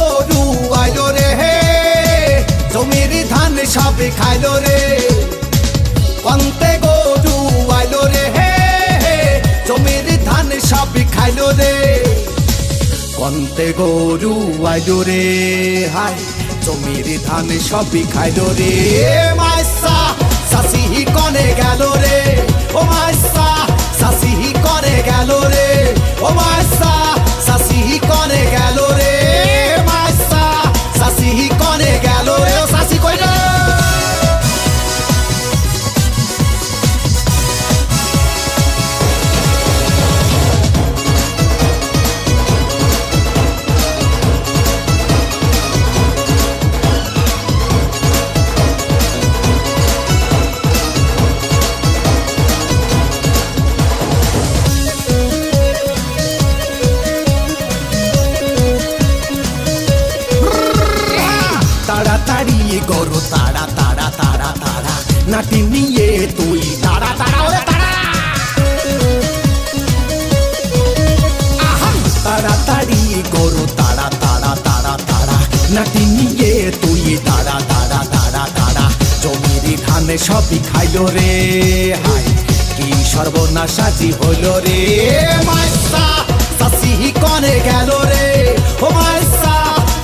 গরু আইলো রে, জমির ধান সবে খাইলো রে। কন্তে গরু আইলো রে, জমির ধান সবে খাইলো রে। কন্তে গরু আইলো রে, হায় জমির ধান সবই খাইলো রে। মাইসা সাসি কনে গেল রে, ও মাইসা সাসি কনে গেল রে, ও মাইসা সাসি কনে গেল রে, মাইসা সাসি কনে গেল রে। ও সাসি কই রে? তাড়াতাড়ি গরু তাড়া তাড়া তাড়া তাড়া, নাটি নিয়ে তুই তাড়া তাড়া ওরে তাড়া। তাড়াতাড়ি গরু তাড়া তাড়া তাড়া তাড়া, নাটি নিয়ে তুই তাড়া তাড়া তাড়া তাড়া। জমির ধান সবই খাইলো রে, হায় কি সর্বনাশাজি হইল রে। মাইসা সাসি কনে গেল রে, ও মাইসা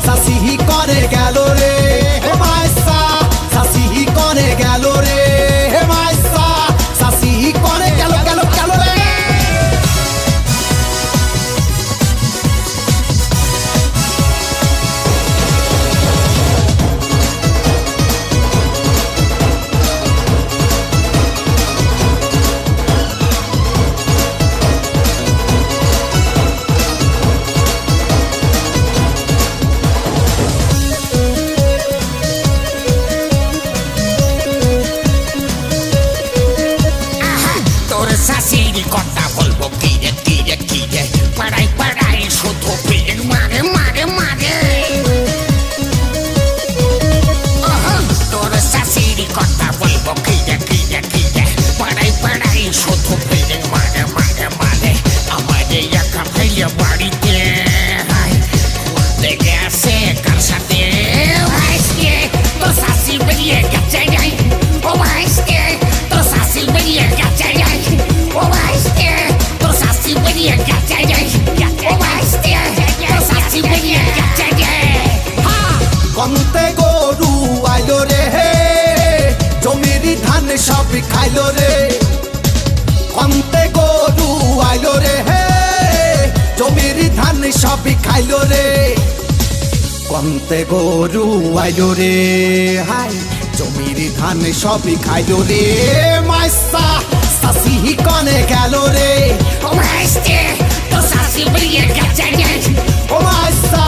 সাসি কনে গেল রে, হে মাইসা সাসি কনে গেল রে, হে মাইসা সাসি কনে গেল গেল গেল রে। শাশির কথা বলবো কি রে কি রে কি রে, পাড়াই পাড়াই শুধু পিড় মারে মারে মারে। তোর শাশির কথা বলবো কি রে কি রে কি রে, পাড়াই পাড়াই শুধু পিড় মারে মারে মারে। আমারে একা ফেলে বাড়িতে ঘুরতে গেছে কার সাথে, ভাইসকে তোর শাশি বেরিয়ে গেছে রে, ও ভাইসকে তোর শাশি বেরিয়ে গেছে রে, ও ভাইসকে তোর শাশি বেরিয়ে গেছে রে, ও ভাইসকে তোর শাশি বেরিয়ে গেছে রে। কন্তে গরু আইলো রে, জমির ধান সবই খাইলো রে। কন্তে গরু আইলো রে, জমির ধান সবই খাইলো রে। কন্তে গরু আইলো রে, হায় জমির ধান সবই খাইলো রে। মাইসা সাসি কনে গেল রে, ও ভাইসকে তোর শাশি বেরিয়ে গেছে রে, ও মাইসা